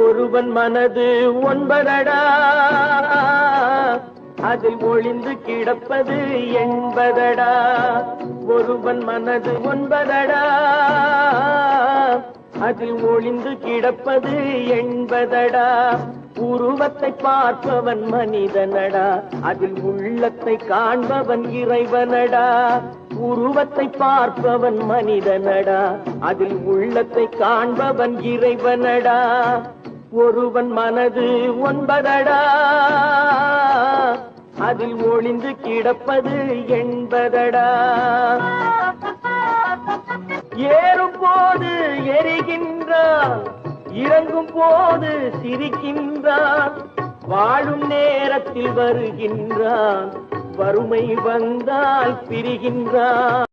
ஒருவன் மனது ஒன்பதடா, அதில் ஒளிந்து கிடப்பது என்பதடா. ஒருவன் மனது ஒன்பதடா, அதில் ஒளிந்து கிடப்பது என்பதடா. உருவத்தை பார்ப்பவன் மனிதனடா, அதில் உள்ளத்தை காண்பவன் இறைவனடா. உருவத்தை பார்ப்பவன் மனிதனடா, அதில் உள்ளத்தை காண்பவன் இறைவனடா. ஒருவன் மனது ஒன்பதடா, அதில் ஒளிந்து கிடப்பது என்பதடா. ஏறும் போது எரிகின்றான், இறங்கும் போது சிரிக்கின்றான். வாழும் நேரத்தில் வருகின்றான், வறுமை வந்தால் பிரிகின்றான்.